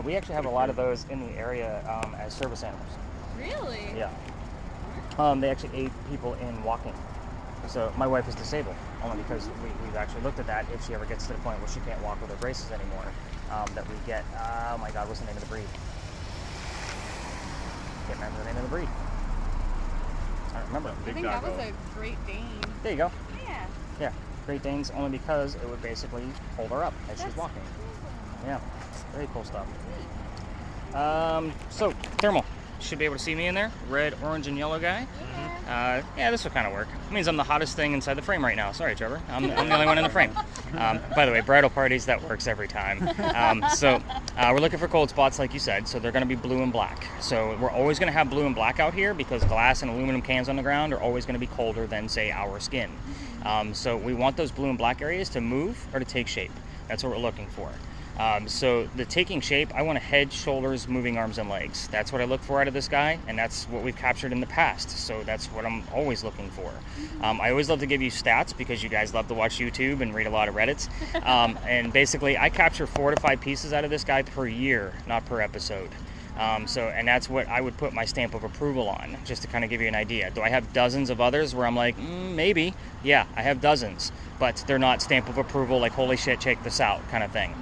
We actually have a lot of those in the area as service animals. Really? Yeah. They actually aid people in walking. So my wife is disabled, only because we've actually looked at that. If she ever gets to the point where she can't walk with her braces anymore, that we get, oh my God, what's the name of the breed? Can't remember the name of the breed. I don't remember. I think that was a Great Dane. There you go. Yeah. Yeah, Great Danes, only because it would basically hold her up as she's walking. Cool. Yeah, very cool stuff. So, thermal. Should be able to see me in there. Red, orange, and yellow guy. Yeah, this will kind of work. It means I'm the hottest thing inside the frame right now. Sorry, Trevor. I'm the only one in the frame. By the way, bridal parties, that works every time. We're looking for cold spots, like you said, so they're going to be blue and black. So we're always going to have blue and black out here because glass and aluminum cans on the ground are always going to be colder than, say, our skin. So we want those blue and black areas to move or to take shape. That's what we're looking for. So the taking shape, I want a head, shoulders, moving arms and legs. That's what I look for out of this guy, and that's what we've captured in the past. So that's what I'm always looking for. I always love to give you stats because you guys love to watch YouTube and read a lot of Reddits. And basically, I capture 4 to 5 pieces out of this guy per year, not per episode. And that's what I would put my stamp of approval on, just to kind of give you an idea. Do I have dozens of others where I'm like, maybe? Yeah, I have dozens, but they're not stamp of approval, like, holy shit, check this out kind of thing.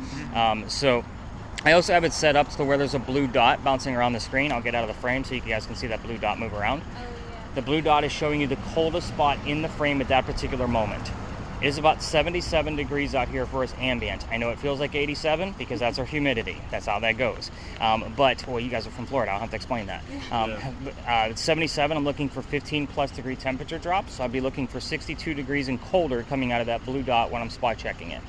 So I also have it set up to where there's a blue dot bouncing around the screen. I'll get out of the frame so you guys can see that blue dot move around. Oh, yeah. The blue dot is showing you the coldest spot in the frame at that particular moment. It is about 77 degrees out here for us ambient. I know it feels like 87 because that's our humidity. That's how that goes. Well, you guys are from Florida. I'll have to explain that. It's 77. I'm looking for 15 plus degree temperature drops. So I'd be looking for 62 degrees and colder coming out of that blue dot when I'm spot checking it.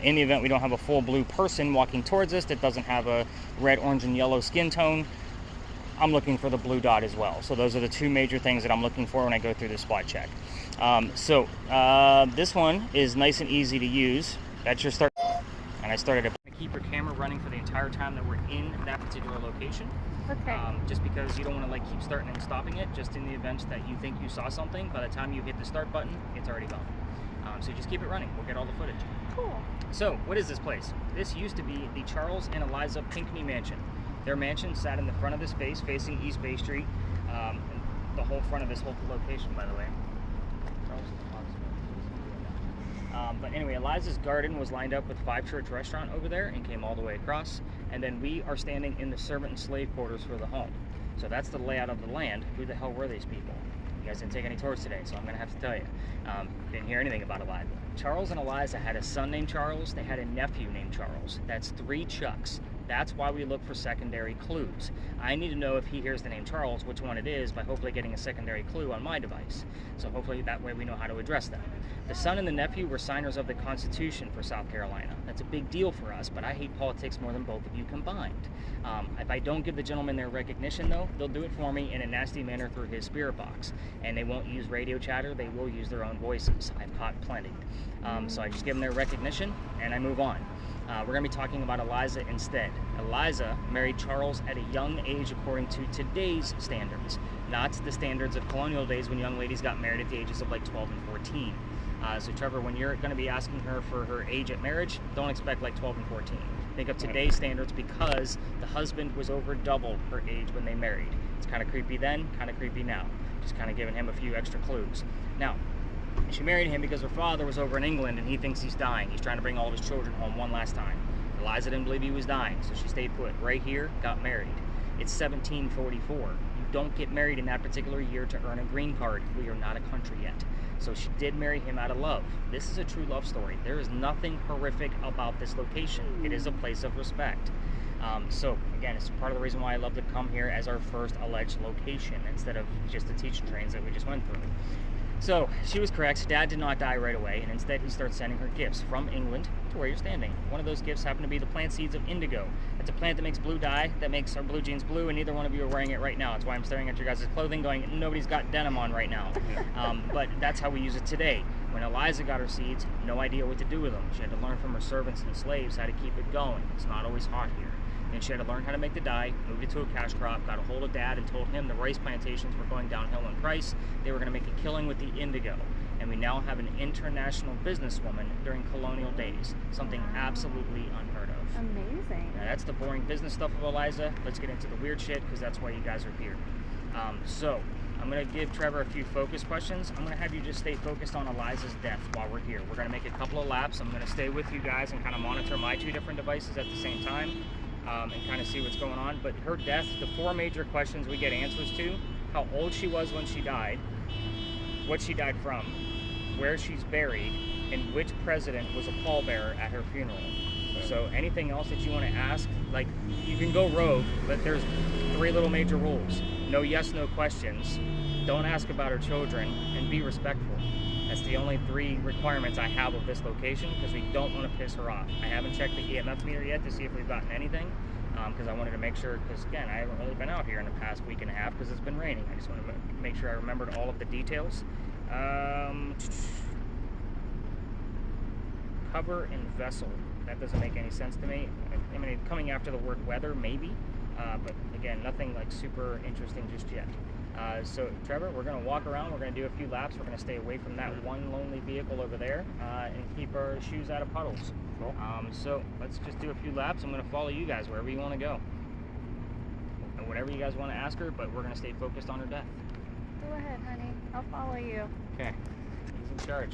In the event we don't have a full blue person walking towards us that doesn't have a red, orange, and yellow skin tone, I'm looking for the blue dot as well. So those are the 2 major things that I'm looking for when I go through the spot check. This one is nice and easy to use. That's your start. And I started to keep your camera running for the entire time that we're in that particular location. Okay. Just because you don't want to like keep starting and stopping it, just in the event that you think you saw something. By the time you hit the start button, it's already gone. So just keep it running. We'll get all the footage. Cool. So what is this place? This used to be the Charles and Eliza Pinckney Mansion. Their mansion sat in the front of the space facing East Bay Street. And the whole front of this whole location, by the way. But anyway, Eliza's garden was lined up with 5 Church Restaurant over there and came all the way across. And then we are standing in the servant and slave quarters for the home. So that's the layout of the land. Who the hell were these people? You guys didn't take any tours today, so I'm going to have to tell you. Didn't hear anything about Eliza. Charles and Eliza had a son named Charles. They had a nephew named Charles. That's 3 Chucks. That's why we look for secondary clues. I need to know if he hears the name Charles, which one it is, by hopefully getting a secondary clue on my device. So hopefully that way we know how to address them. The son and the nephew were signers of the Constitution for South Carolina. That's a big deal for us, but I hate politics more than both of you combined. If I don't give the gentleman their recognition, though, they'll do it for me in a nasty manner through his spirit box. And they won't use radio chatter, they will use their own voices. I've caught plenty. So I just give them their recognition, and I move on. We're going to be talking about Eliza instead. Eliza married Charles at a young age according to today's standards, not the standards of colonial days when young ladies got married at the ages of like 12 and 14. So Trevor, when you're going to be asking her for her age at marriage, don't expect like 12 and 14. Think of today's standards because the husband was over double her age when they married. It's kind of creepy then, kind of creepy now. Just kind of giving him a few extra clues. Now, she married him because her father was over in England and he thinks he's dying. He's trying to bring all of his children home one last time. Eliza didn't believe he was dying, so she stayed put right here, got married. It's 1744. You don't get married in that particular year to earn a green card. We are not a country yet. So she did marry him out of love. This is a true love story. There is nothing horrific about this location. It is a place of respect. So again, it's part of the reason why I love to come here as our first alleged location instead of just the teaching trains that we just went through. So she was correct. Dad did not die right away, and instead he started sending her gifts from England to where you're standing. One of those gifts happened to be the plant seeds of indigo. It's a plant that makes blue dye, that makes our blue jeans blue, and neither one of you are wearing it right now. That's why I'm staring at your guys' clothing going, nobody's got denim on right now. But that's how we use it today. When Eliza got her seeds, no idea what to do with them. She had to learn from her servants and slaves how to keep it going. It's not always hot here. And she had to learn how to make the dye, moved it to a cash crop, got a hold of Dad and told him the rice plantations were going downhill in price. They were going to make a killing with the indigo. And we now have an international businesswoman during colonial days, something absolutely unheard of. Amazing. Now, that's the boring business stuff of Eliza. Let's get into the weird shit, because that's why you guys are here. So, I'm going to give Trevor a few focus questions. I'm going to have you just stay focused on Eliza's death while we're here. We're going to make a couple of laps. I'm going to stay with you guys and kind of monitor my 2 different devices at the same time, and kind of see what's going on. But her death, the 4 major questions we get answers to: how old she was when she died, what she died from, where she's buried, and which president was a pallbearer at her funeral. So anything else that you want to ask, like, you can go rogue, but there's 3 little major rules. No yes, no questions. Don't ask about her children, and be respectful. That's the only 3 requirements I have of this location, because we don't want to piss her off. I haven't checked the EMF meter yet to see if we've gotten anything, because I wanted to make sure, because again, I haven't really been out here in the past week and a half because it's been raining. I just want to make sure I remembered all of the details. Cover and vessel. That doesn't make any sense to me. I mean, coming after the word weather, maybe, but again, nothing like super interesting just yet. So Trevor, we're going to walk around, we're going to do a few laps, we're going to stay away from that one lonely vehicle over there, and keep our shoes out of puddles. Cool. So let's just do a few laps. I'm going to follow you guys wherever you want to go. And whatever you guys want to ask her, but we're going to stay focused on her death. Go ahead, honey. I'll follow you. Okay, he's in charge.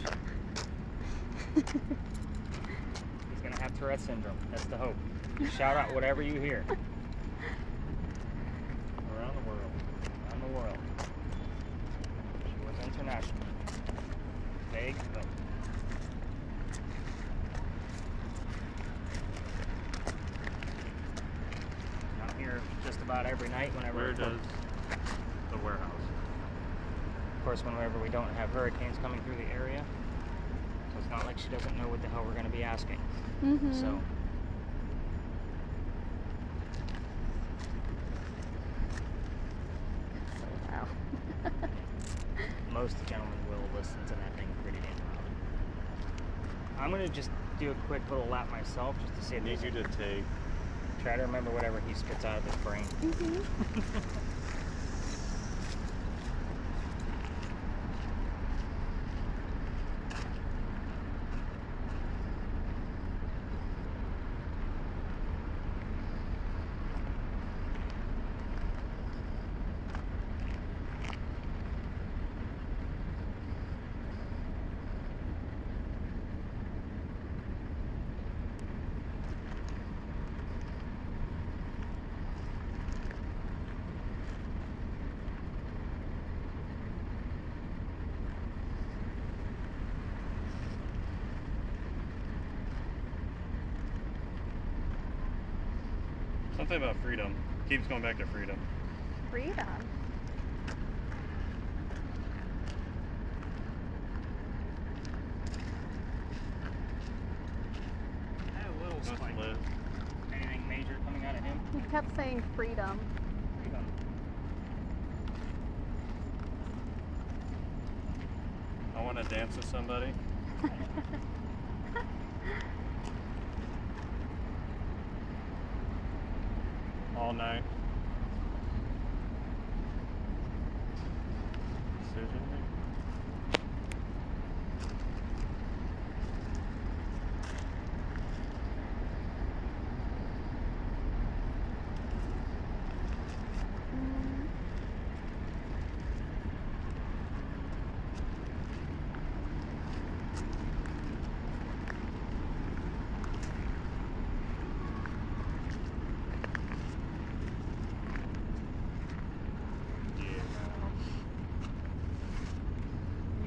He's going to have Tourette syndrome. That's the hope. Shout out whatever you hear. Around the world. Around the world. She was international. Vague, but... I'm here just about every night whenever... Where does the warehouse? Of course, whenever we don't have hurricanes coming through the area. So it's not like she doesn't know what the hell we're going to be asking. Mm-hmm. So... Wow. most gentlemen will listen to that thing pretty damn loud. I'm gonna just do a quick little lap myself just to see I if need there's you to take. try to remember whatever he spits out of his brain. Mm-hmm. Something about freedom. Keeps going back to freedom. Freedom. I had a little Must spike. live. Anything major coming out of him? He kept saying freedom. Freedom. I want to dance with somebody. All night. Decision making.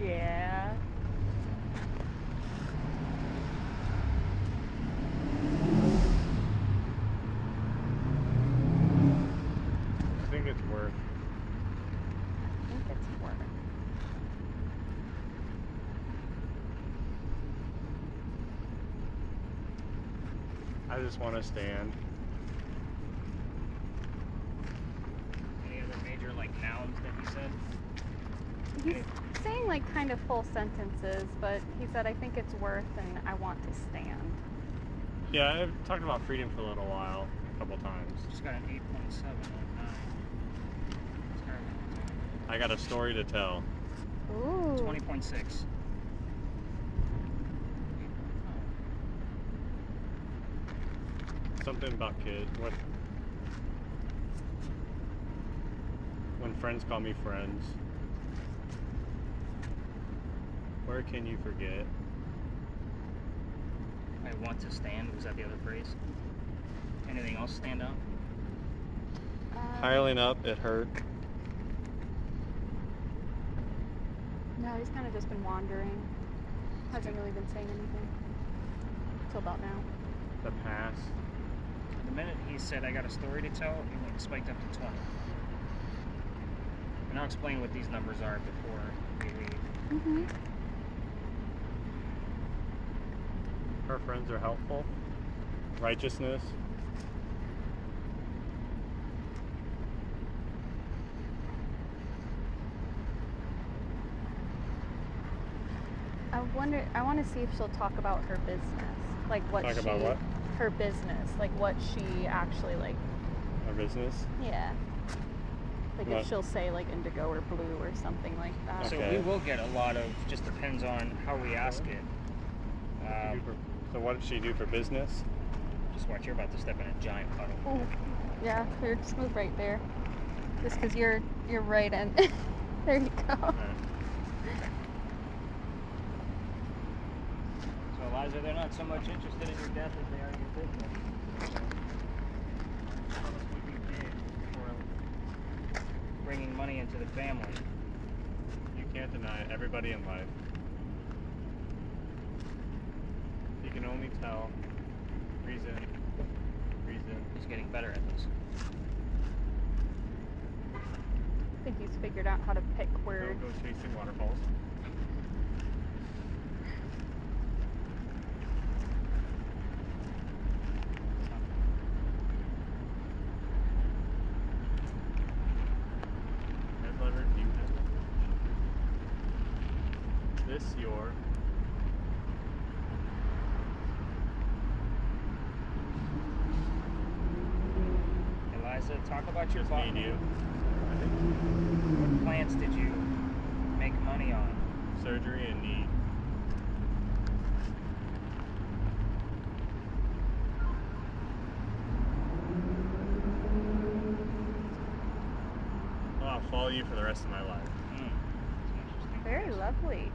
Yeah. I think it's worth. I think it's work. I just want to stand. Any other major like nouns that he said? He's saying like kind of full sentences, but he said, I think it's worth and I want to stand. Yeah, I've talked about freedom for a little while, a couple times. Just got an 8.7 on 9. I got a story to tell. Ooh. 20.6. something about kids. When friends call me friends. Where can you forget? I want to stand. Was that the other phrase? Anything else stand out? Piling up, it hurt. No, he's kind of just been wandering. Hasn't really been saying anything. Till about now. The past. The minute he said, I got a story to tell, it went spiked up to 20. And I'll explain what these numbers are before we leave. Mm-hmm. Her friends are helpful. Righteousness. I want to see if she'll talk about her business. Like what Talk she... about what? Her business. Like what she actually like... Her business. Yeah. Like What? if she'll say like indigo or blue or something like that. So Okay. we will get a lot of, just depends on how we ask it. So what did she do for business? Just watch, you're about to step in a giant puddle. Oh, yeah. Here, just move right there. Just because you're right in. There you go. So Eliza, they're not so much interested in your death as they are in your business. How much would be paid for bringing money into the family? You can't deny it. Everybody in life. You can only tell reason. He's getting better at this. I think he's figured out how to pick words. Don't go chasing waterfalls. Red letter, do you have this your Eliza, talk about your just need you. What plants did you make money on? Surgery and knee. Well, I'll follow you for the rest of my life. That's interesting. Very lovely.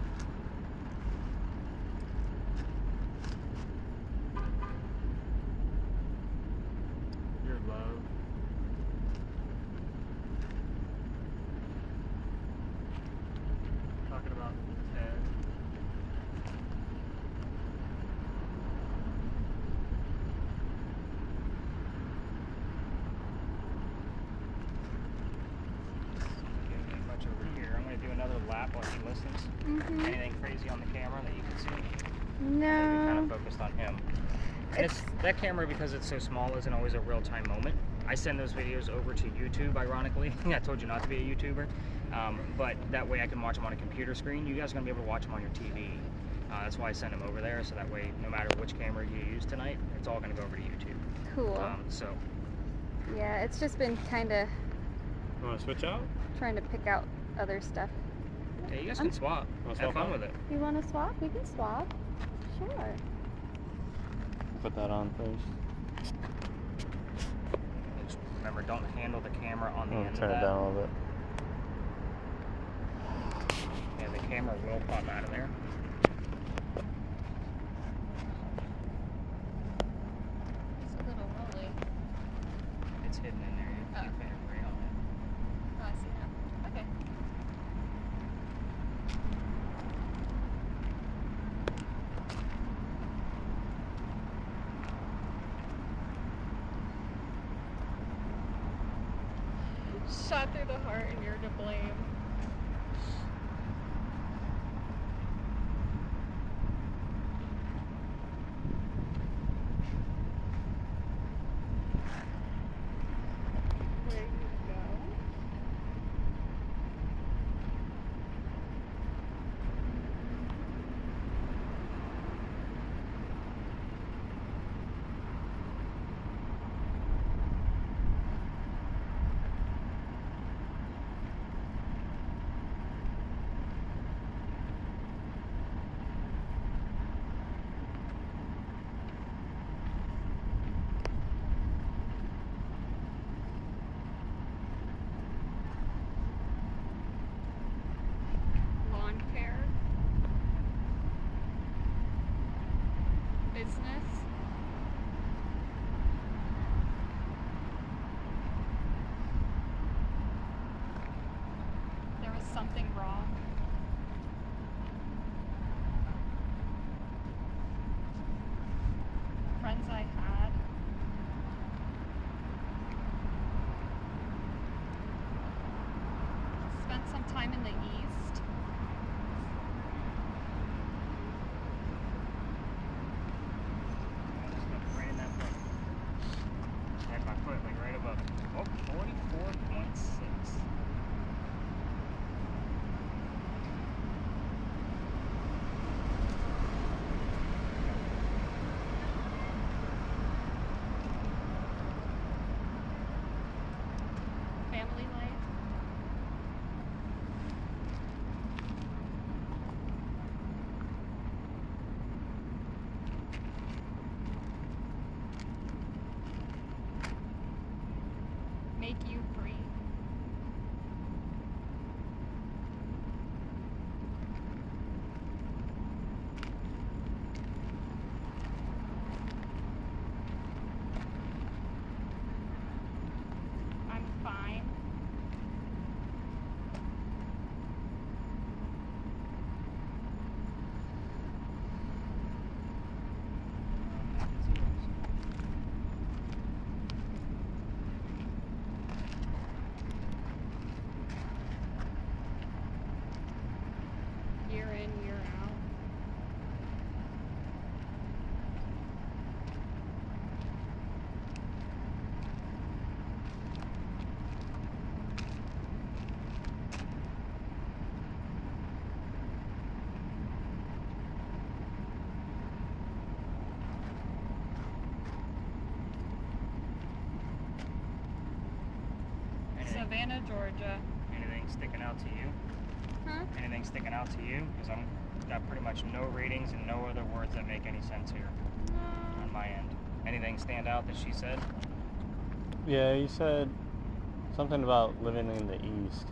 Your love. Talking about Ted. Getting much over here. I'm going to do another lap while he listens. Mm-hmm. Anything crazy on the camera that you can see? Maybe kind No. of focused on him. And It's- that camera, because it's so small, isn't always a real-time moment. I send those videos over to YouTube, ironically. I told you not to be a YouTuber. But that way I can watch them on a computer screen. You guys are going to be able to watch them on your TV. That's why I send them over there, so that way, no matter which camera you use tonight, it's all going to go over to YouTube. Cool. So, Yeah, it's just been kind of You want to switch out? trying to pick out other stuff. yeah, you guys can swap. Wanna Have swap fun out? with it. You want to swap? We can swap. Sure. Put that on first. Just remember, don't handle the camera on the I'm end gonna turn of it that. down a little bit. Yeah, the camera will pop out of there. It's a little rolly. It's hidden in there. You can't fit it right on it. Oh, I see now. Okay. Shot through the heart and you're to blame. Where you go? something wrong. Friends I had. Spent some time in the East. I just got right in that foot. I had my foot like right above it. Oh, 44.6. Family life. Make you free. I'm fine. Year in, year out. Savannah, Georgia. Anything sticking out to you? Huh? Anything sticking out to you? Because I'm got pretty much no ratings and no other words that make any sense here on my end. Anything stand out that she said? Yeah, you said something about living in the East.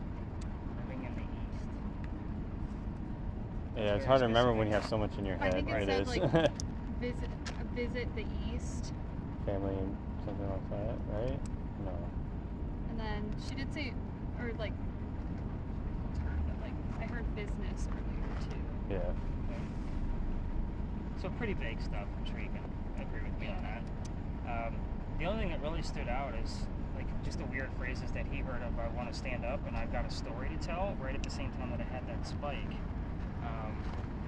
Living in the East. Yeah, it's very hard to remember specific. when you have so much in your I head. think it Right, said is. like visit the East, Family and something like that, right? No. and then she did say, or like, but like I heard business earlier too. Yeah. So pretty vague stuff. I'm sure you can agree with me on that. The only thing that really stood out is like just the weird phrases that he heard of. I want to stand up and I've got a story to tell. Right at the same time that I had that spike,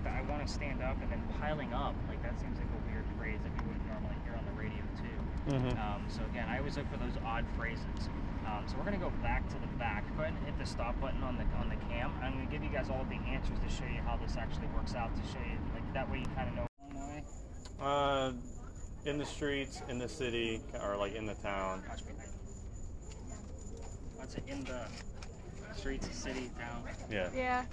that I want to stand up and then piling up. Like that seems like a weird phrase that we would normally hear on the radio too. Mm-hmm. So again, I always look for those odd phrases. So we're gonna go back to the back. Go ahead and hit the stop button on the cam. I'm gonna give you guys all of the answers to show you how this actually works out. To show you like that way you kind of know. In the streets, in the city, or like in the town. What's it in the streets, city, town? Yeah. Yeah.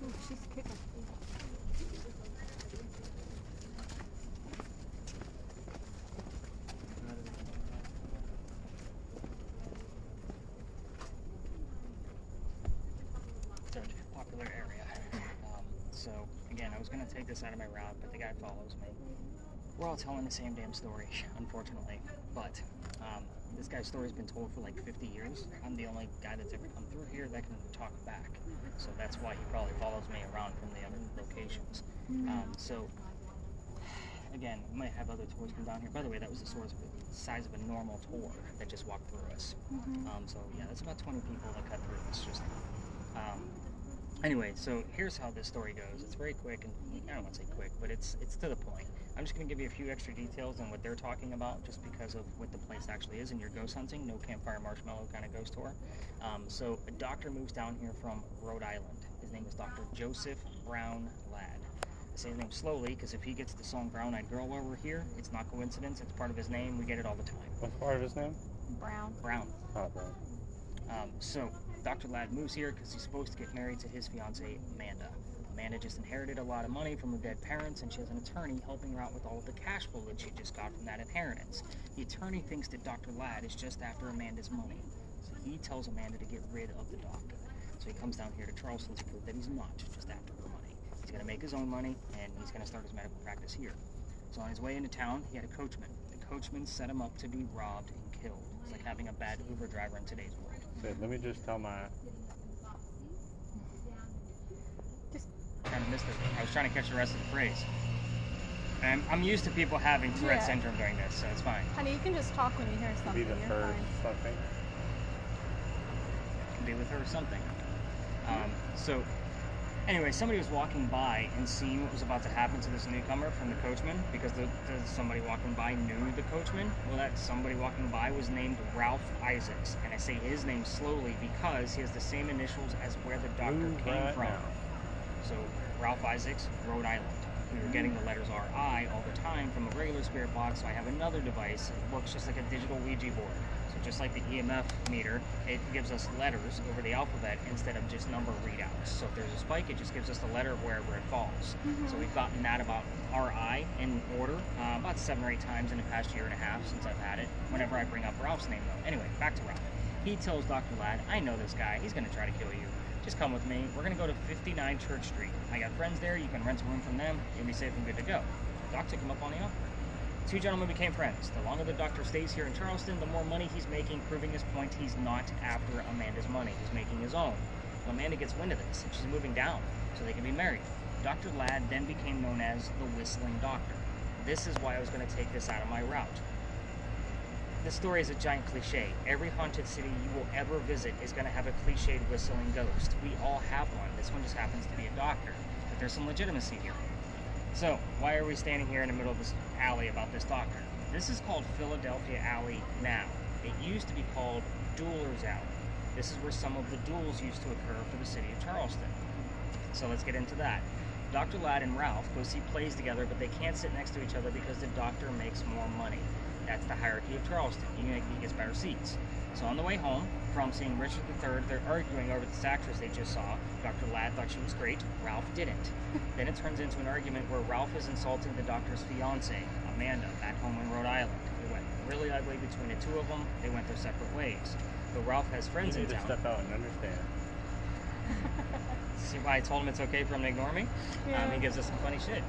Ooh, she's kicking. Such a popular area. So again, I was gonna take this out of my route, but the guy follows me. We're all telling the same damn story, unfortunately. But this guy's story's been told for like 50 years. I'm the only guy that's ever come through here that can talk back. So that's why he probably follows me around from the other locations. So again, we might have other tours come down here. By the way, that was the size of a normal tour that just walked through us. So yeah, that's about 20 people that cut through. It's just anyway, so here's how this story goes. It's very quick, and I don't want to say quick, but it's to the point. I'm just going to give you a few extra details on what they're talking about, just because of what the place actually is in your ghost hunting, no campfire marshmallow kind of ghost tour. So a doctor moves down here from Rhode Island. His name is Dr. Joseph Brown Ladd. I say his name slowly because if he gets the song Brown Eyed Girl while we're here, it's not coincidence. It's part of his name. We get it all the time. What's part of his name? Brown. Brown. Oh, Brown. So Dr. Ladd moves here because he's supposed to get married to his fiancée, Amanda. Amanda just inherited a lot of money from her dead parents, and she has an attorney helping her out with all of the cash flow that she just got from that inheritance. The attorney thinks that Dr. Ladd is just after Amanda's money, so he tells Amanda to get rid of the doctor. So he comes down here to Charleston to prove that he's not just after her money. He's going to make his own money, and he's going to start his medical practice here. So on his way into town, he had a coachman. The coachman set him up to be robbed and killed. It's like having a bad Uber driver in today's world. So let me just tell my. Trying to miss it. I was trying to catch the rest of the phrase. And I'm used to people having Tourette syndrome during this, so it's fine. Honey, you can just talk when you hear something. Be the You're first fine. something. Can be with her or something. So anyway, somebody was walking by and seeing what was about to happen to this newcomer from the coachman, because somebody walking by knew the coachman. Well, that somebody walking by was named Ralph Isaacs, and I say his name slowly because he has the same initials as where the doctor came from. So Ralph Isaacs, Rhode Island. We were getting the letters RI all the time from a regular spirit box, so I have another device. It works just like a digital Ouija board. So just like the EMF meter, it gives us letters over the alphabet instead of just number readouts. So if there's a spike, it just gives us the letter wherever it falls. So we've gotten that about RI in order about 7 or 8 times in the past year and a half since I've had it, whenever I bring up Ralph's name though. Anyway, back to Ralph. He tells Dr. Ladd, I know this guy, he's gonna try to kill you. Just come with me. We're gonna go to 59 Church Street. I got friends there, you can rent a room from them, you'll be safe and good to go. Doc took him up on the offer. 2 gentlemen became friends. The longer the doctor stays here in Charleston, the more money he's making, proving his point he's not after Amanda's money. He's making his own. Well, Amanda gets wind of this, and she's moving down so they can be married. Dr. Ladd then became known as the Whistling Doctor. This is why I was going to take this out of my route. This story is a giant cliche. Every haunted city you will ever visit is going to have a cliched whistling ghost. We all have one. This one just happens to be a doctor. But there's some legitimacy here. So, why are we standing here in the middle of this alley about this doctor? This is called Philadelphia Alley now. It used to be called Duelers Alley. This is where some of the duels used to occur for the city of Charleston. So let's get into that. Dr. Ladd and Ralph go see plays together, but they can't sit next to each other because the doctor makes more money. That's the hierarchy of Charleston. He gets better seats. So on the way home from seeing Richard III, they're arguing over this actress they just saw. Dr. Ladd thought she was great. Ralph didn't. Then it turns into an argument where Ralph is insulting the doctor's fiancée, Amanda, back home in Rhode Island. It went really ugly between the two of them. They went their separate ways. But Ralph has friends You in need to town. step out and understand. See why I told him it's okay for him to ignore me? Yeah. He gives us some funny shit.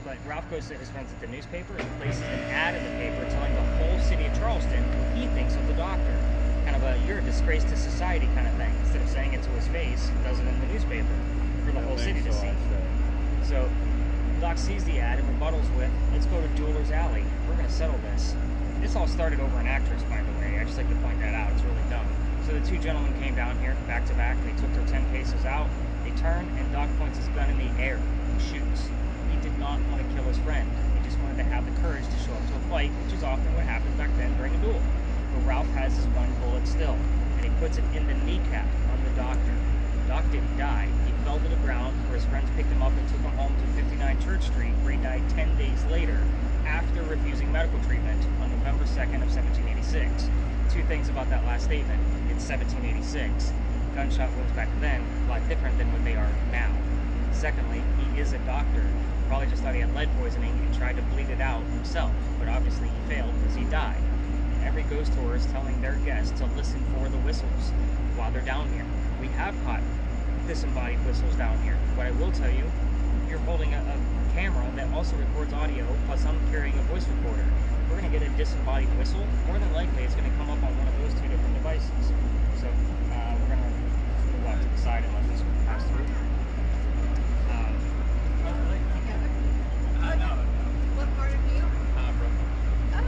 But Ralph goes to his friends at the newspaper and places an ad in the paper telling the whole city of Charleston what he thinks of the doctor. Kind of a, you're a disgrace to society kind of thing. Instead of saying it to his face, he does it in the newspaper for the whole city to see. So Doc sees the ad and rebuttals with, let's go to Duelers Alley. We're going to settle this. This all started over an actress, by the way. I just like to point that out. It's really dumb. So the 2 gentlemen came down here back to back. They took their 10 paces out. They turn and Doc points his gun in the air and shoots. He did not want to kill his friend. He just wanted to have the courage to show up to a fight, which is often what happened back then during a duel. But Ralph has his 1 bullet still, and he puts it in the kneecap on the doctor. Doc didn't die. He fell to the ground where his friends picked him up and took him home to 59 Church Street, where he died 10 days later after refusing medical treatment on November 2nd of 1786. 2 things about that last statement. It's 1786. Gunshot wounds back then a lot different than what they are now. Secondly, he is a doctor. Probably just thought he had lead poisoning and tried to bleed it out himself, but obviously he failed because he died. Every ghost tour is telling their guests to listen for the whistles while they're down here. We have caught disembodied whistles down here. What I will tell you, you're holding a camera that also records audio, plus I'm carrying a voice recorder. We're going to get a disembodied whistle. More than likely, it's going to come up on one of those 2 different devices. So we're going to move off to the side and let this pass through. What part of New York? Oh,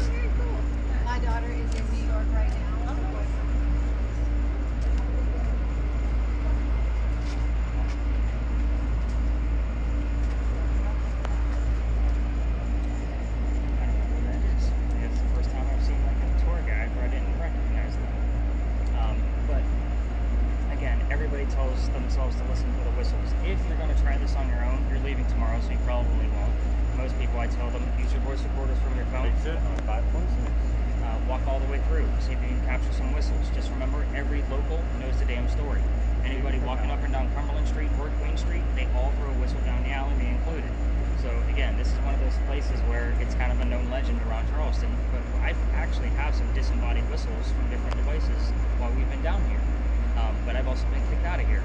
very cool. My daughter is in New York right now. Tells themselves to listen for the whistles. If you're going to try this on your own, you're leaving tomorrow, so you probably won't. Most people, I tell them, use your voice recorders from your phone. Exit on 5.6. Walk all the way through, see if you can capture some whistles. Just remember, every local knows the damn story. Anybody walking up and down Cumberland Street or Queen Street, they all throw a whistle down the alley, me included. So again, this is one of those places where it's kind of a known legend around Charleston, but I actually have some disembodied whistles from different devices while we've been down here. But I've also been kicked out of here.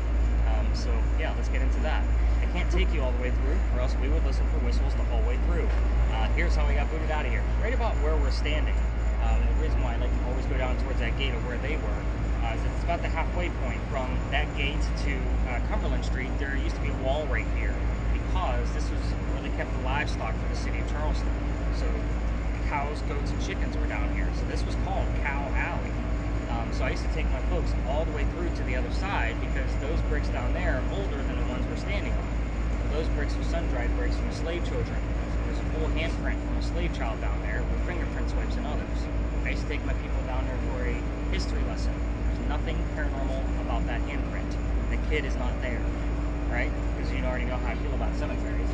So yeah, let's get into that. I can't take you all the way through, or else we would listen for whistles the whole way through. Here's how we got booted out of here. Right about where we're standing. The reason why I like to always go down towards that gate of where they were is it's about the halfway point from that gate to Cumberland Street. There used to be a wall right here because this was where they kept the livestock for the city of Charleston. So cows, goats, and chickens were down here. So this was called Cow Alley. So I used to take my folks all the way through to the other side because those bricks down there are older than the ones we're standing on. Those bricks were sun-dried bricks from slave children. There's a full handprint from a slave child down there with fingerprint swipes and others. I used to take my people down there for a history lesson. There's nothing paranormal about that handprint. The kid is not there, right? Because you already know how I feel about cemeteries.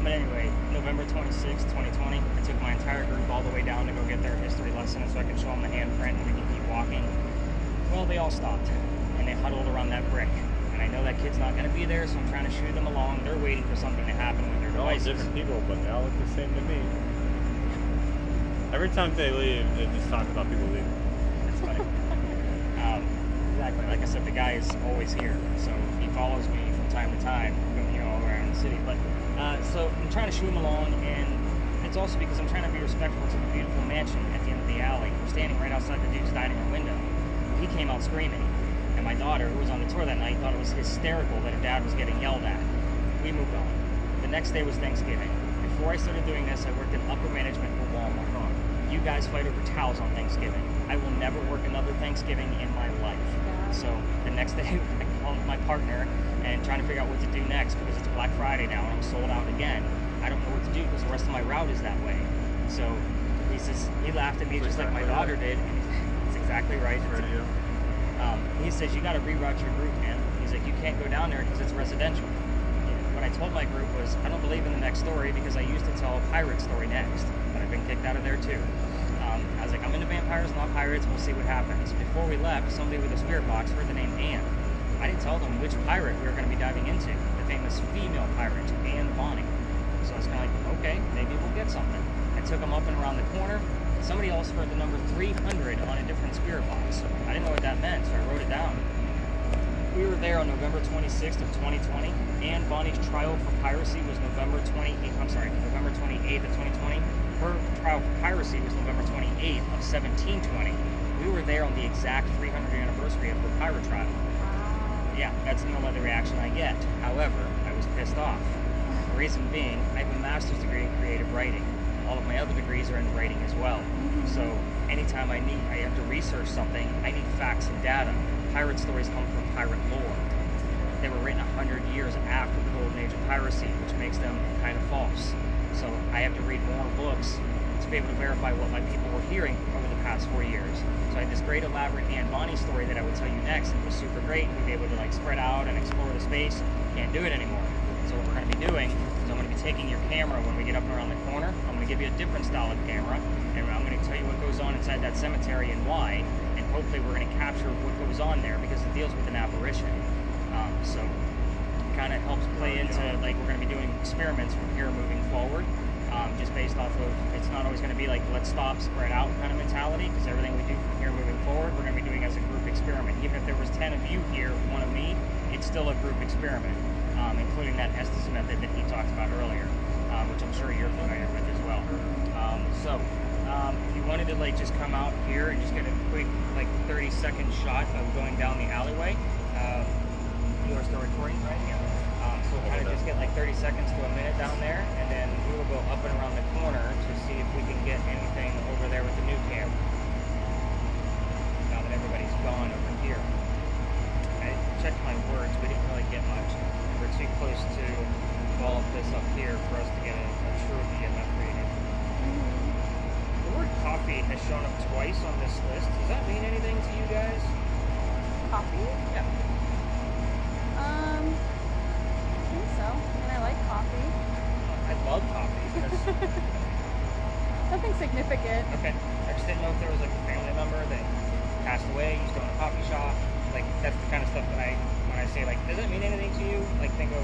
But anyway, November 26, 2020, I took my entire group all the way down to go get their history lesson so I could show them the handprint and we could keep walking. Well, they all stopped and they huddled around that brick. And I know that kid's not going to be there, so I'm trying to shoo them along. They're waiting for something to happen with their They're all devices. different people, but they all look the same to me. Every time they leave, they just talk about people leaving. It's funny. Exactly. Like I said, the guy is always here, so he follows me from time to time, all around the city. But so I'm trying to shoo him along, and it's also because I'm trying to be respectful to the beautiful mansion at the end of the alley. We're standing right outside the dude's dining room window. He came out screaming, and my daughter, who was on the tour that night, thought it was hysterical that her dad was getting yelled at. We moved on. The next day was Thanksgiving. Before I started doing this, I worked in upper management for Walmart. You guys fight over towels on Thanksgiving. I will never work another Thanksgiving in my life. So the next day, I called my partner and trying to figure out what to do next because it's Black Friday now and I'm sold out again. I don't know what to do because the rest of my route is that way. So he laughed at me just like my daughter did. It's exactly right. He says, you got to reroute your group, man. He's like, you can't go down there because it's residential. What I told my group was, I don't believe in the next story because I used to tell a pirate story next, but I've been kicked out of there too. I was like, I'm into vampires, not pirates, we'll see what happens. Before we left, somebody with a spirit box heard the name Anne. I didn't tell them which pirate we were going to be diving into, the famous female pirate, Anne Bonny. So I was kind of like, okay, maybe we'll get something. I took them up and around the corner. Somebody else heard the number 300 on a different spirit box. I didn't know what that meant, so I wrote it down. We were there on November 26th of 2020. Anne Bonny's trial for piracy was November 28th of 2020. Her trial for piracy was November 28th of 1720. We were there on the exact 300th anniversary of her pirate trial. Yeah, that's normally the reaction I get. However, I was pissed off. The reason being, I have a master's degree in creative writing. All of my other degrees are in writing as well. So anytime I have to research something, I need facts and data. Pirate stories come from pirate lore. They were written 100 years after the golden age of piracy, which makes them kind of false. So I have to read more books to be able to verify what my people were hearing over the past 4 years. So I had this great elaborate Anne Bonny story that I would tell you next, and it was super great. We'd be able to spread out and explore the space. Can't do it anymore. So what we're going to be doing is I'm going to be taking your camera when we get up and around the corner. I'm going to give you a different style of camera, and I'm going to tell you what goes on inside that cemetery and why, and hopefully we're going to capture what goes on there because it deals with an apparition. So it kind of helps play into, we're going to be doing experiments from here moving forward, just based off of, it's not always going to be let's stop, spread out kind of mentality, because everything we do from here moving forward, we're going to be doing as a group experiment. Even if there was 10 of you here, one of me, it's still a group experiment, including that Estes method that he talked about earlier, which I'm sure you're familiar with as well. If you wanted to just come out here and just get a quick 30-second shot of going down the alleyway, you are still recording, right? Yeah. So we'll kind of just get 30 seconds to a minute down there, and then we will go up and around the corner to see if we can get anything over there with the new camera. Now that everybody's gone over here. I checked my words, we didn't really get much. We're too close to all of this up here for us to get a true EMF reading. The word coffee has shown up twice on this list. Does that mean anything to you guys? Coffee? Yeah. I think so. I mean, I like coffee. I love coffee. Nothing significant. Okay. I just didn't know if there was like a family member that passed away, used to own a coffee shop. Like that's the kind of stuff that when I say like, does it mean anything to you? Like think of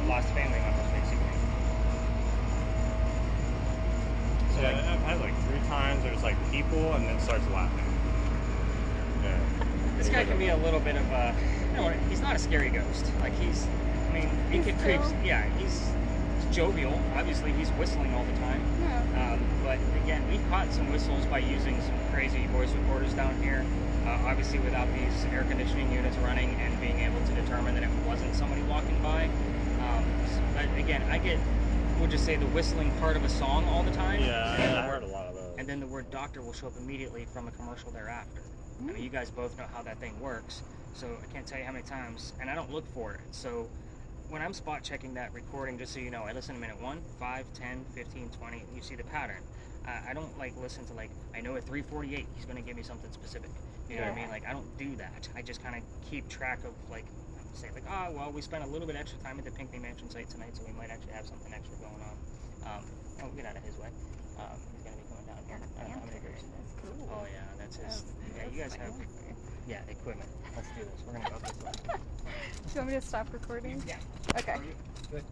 lost family members basically. So Yeah, like, I've had like 3 times there's like people and then starts laughing. Yeah. this guy can be a little bit of a, he's not a scary ghost. Like he He's could creep. chill. Yeah, he's jovial. Obviously, he's whistling all the time. Yeah. But again, we've caught some whistles by using some crazy voice recorders down here. Obviously, without these air conditioning units running and being able to determine that it wasn't somebody walking by. But again, we'll just say the whistling part of a song all the time. Yeah, I heard a lot of those. And then the word doctor will show up immediately from a commercial thereafter. I mean, you guys both know how that thing works, so I can't tell you how many times, and I don't look for it. So when I'm spot checking that recording, just so you know, I listen to minute 1, 5, 10, 15, 20, and you see the pattern. I don't like listen to like, I know at 3:48 he's going to give me something specific. You know what I mean? Like I don't do that. I just kind of keep track of like, say like, oh, well, we spent a little bit extra time at the Pinckney Mansion site tonight, so we might actually have something extra going on. Oh, get out of his way. He's going to be coming down here. I don't know how many groups. Cool. Oh yeah, that's his. Yeah, you guys have. Yeah, equipment. Let's do this. We're gonna go up this way. Do you want me to stop recording? Yeah. Okay. Good.